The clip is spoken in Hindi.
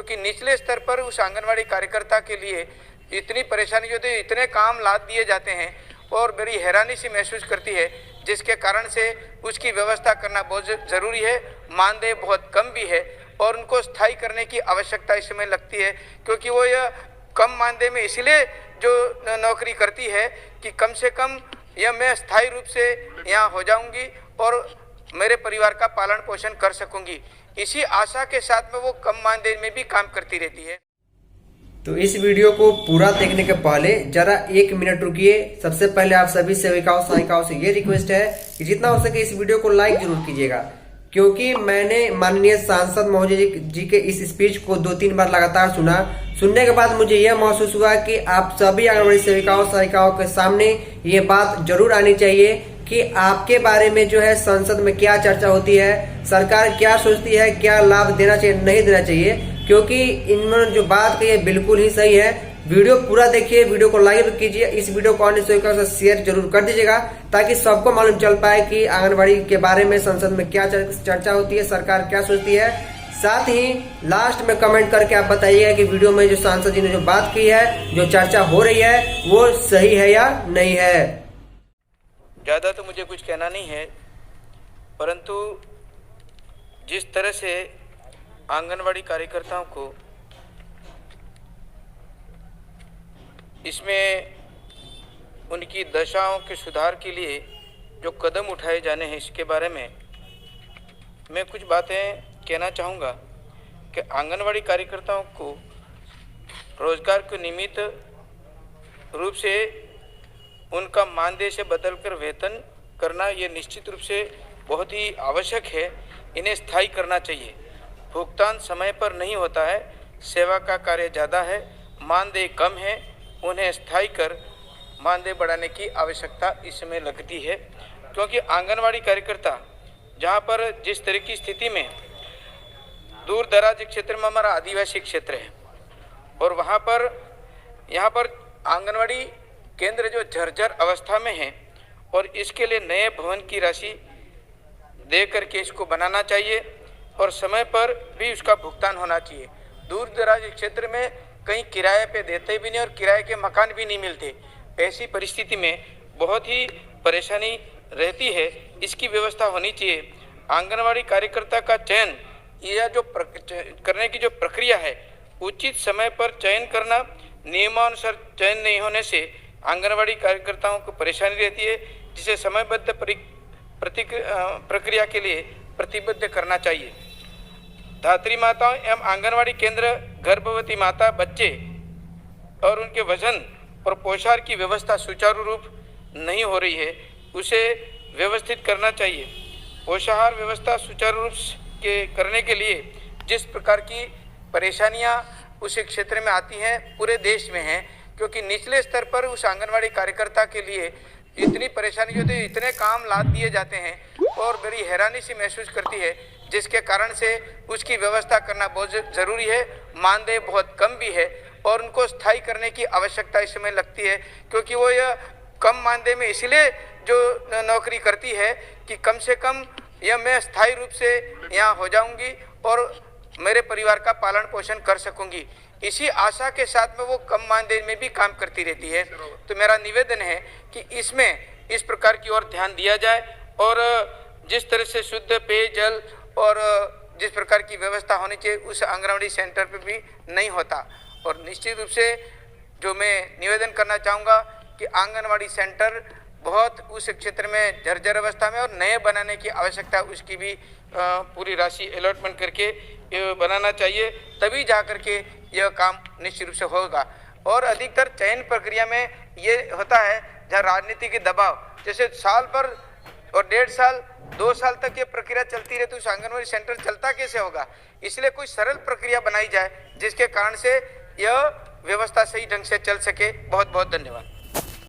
क्योंकि निचले स्तर पर उस आंगनवाड़ी कार्यकर्ता के लिए इतनी परेशानी होती है, इतने काम लाद दिए जाते हैं और बड़ी हैरानी सी महसूस करती है, जिसके कारण से उसकी व्यवस्था करना बहुत ज़रूरी है। मानदेय बहुत कम भी है और उनको स्थायी करने की आवश्यकता इस समय लगती है, क्योंकि वो यह कम मानदेय में इसलिए जो नौकरी करती है कि कम से कम यह मैं स्थायी रूप से यहाँ हो जाऊंगी और मेरे परिवार का पालन पोषण कर सकूंगी। इसी आशा के साथ में वो कम मानदेय में भी काम करती रहती है। तो इस वीडियो को पूरा देखने के पहले जरा 1 मिनट रुकिए। सबसे पहले आप सभी सेविकाओं सहायिकाओं से ये रिक्वेस्ट है कि जितना हो सके इस वीडियो को लाइक जरूर कीजिएगा, क्योंकि मैंने माननीय सांसद महोदय जी के इस स्पीच को 2-3 बार लगातार सुनने के बाद मुझे यह महसूस हुआ कि आप सभी आंगनबाड़ी सेविकाओं सहायिकाओं के सामने ये बात जरूर आनी चाहिए कि आपके बारे में जो है संसद में क्या चर्चा होती है, सरकार क्या सोचती है, क्या लाभ देना चाहिए नहीं देना चाहिए, क्योंकि इन्होंने जो बात कही है बिल्कुल ही सही है। वीडियो पूरा देखिए, वीडियो को लाइक कीजिए, इस वीडियो को अन्य सेवकों से शेयर जरूर कर दीजिएगा ताकि सबको मालूम चल पाए कि आंगनबाड़ी के बारे में संसद में क्या चर्चा होती है, सरकार क्या सोचती है। साथ ही लास्ट में कमेंट करके आप बताइएगा कि वीडियो में जो सांसद जी ने जो बात की है, जो चर्चा हो रही है, वो सही है या नहीं है। ज़्यादा तो मुझे कुछ कहना नहीं है, परंतु जिस तरह से आंगनवाड़ी कार्यकर्ताओं को इसमें उनकी दशाओं के सुधार के लिए जो कदम उठाए जाने हैं, इसके बारे में मैं कुछ बातें कहना चाहूँगा कि आंगनवाड़ी कार्यकर्ताओं को रोजगार के निमित्त रूप से उनका मानदेय से बदलकर वेतन करना ये निश्चित रूप से बहुत ही आवश्यक है। इन्हें स्थायी करना चाहिए। भुगतान समय पर नहीं होता है, सेवा का कार्य ज़्यादा है, मानदेय कम है, उन्हें स्थायी कर मानदेय बढ़ाने की आवश्यकता इसमें लगती है। क्योंकि आंगनवाड़ी कार्यकर्ता जहाँ पर जिस तरह की स्थिति में दूर दराज क्षेत्र में हमारा आदिवासी क्षेत्र है और वहाँ पर यहाँ पर आंगनवाड़ी केंद्र जो जर्जर अवस्था में है और इसके लिए नए भवन की राशि दे करके इसको बनाना चाहिए और समय पर भी उसका भुगतान होना चाहिए। दूर दराज क्षेत्र में कहीं किराए पे देते भी नहीं और किराए के मकान भी नहीं मिलते। ऐसी परिस्थिति में बहुत ही परेशानी रहती है, इसकी व्यवस्था होनी चाहिए। आंगनवाड़ी कार्यकर्ता का चयन या जो करने की जो प्रक्रिया है, उचित समय पर चयन करना, नियमानुसार चयन नहीं होने से आंगनवाड़ी कार्यकर्ताओं को परेशानी रहती है, जिसे समयबद्ध प्रक्रिया के लिए प्रतिबद्ध करना चाहिए। धात्री माताओं एवं आंगनवाड़ी केंद्र गर्भवती माता, बच्चे और उनके वजन और पोषाहार की व्यवस्था सुचारू रूप नहीं हो रही है, उसे व्यवस्थित करना चाहिए। पोषाहार व्यवस्था सुचारू रूप के करने के लिए जिस प्रकार की परेशानियां उस क्षेत्र में आती हैं, पूरे देश में हैं, क्योंकि निचले स्तर पर उस आंगनवाड़ी कार्यकर्ता के लिए इतनी परेशानी होती है, इतने काम लाद दिए जाते हैं और बड़ी हैरानी सी महसूस करती है, जिसके कारण से उसकी व्यवस्था करना बहुत ज़रूरी है। मानदेय बहुत कम भी है और उनको स्थायी करने की आवश्यकता इस समय लगती है, क्योंकि वो यह कम मानदेय में इसलिए जो नौकरी करती है कि कम से कम यह मैं स्थायी रूप से यहाँ हो जाऊंगी और मेरे परिवार का पालन पोषण कर सकूंगी। इसी आशा के साथ में वो कम मानदेय में भी काम करती रहती है। तो मेरा निवेदन है कि इसमें इस प्रकार की ओर ध्यान दिया जाए और जिस तरह से शुद्ध पेयजल और जिस प्रकार की व्यवस्था होनी चाहिए उस आंगनवाड़ी सेंटर पे भी नहीं होता। और निश्चित रूप से जो मैं निवेदन करना चाहूँगा कि आंगनवाड़ी सेंटर बहुत उस क्षेत्र में जर्जर अवस्था में और नए बनाने की आवश्यकता, उसकी भी पूरी राशि अलॉटमेंट करके बनाना चाहिए, तभी जा कर के यह काम निश्चित रूप से होगा। और अधिकतर चयन प्रक्रिया में ये होता है जहाँ राजनीति के दबाव, जैसे साल भर और 1.5 साल 2 साल तक ये प्रक्रिया चलती रहे तो उस आंगनवाड़ी सेंटर चलता कैसे होगा। इसलिए कोई सरल प्रक्रिया बनाई जाए जिसके कारण से यह व्यवस्था सही ढंग से चल सके। बहुत बहुत धन्यवाद।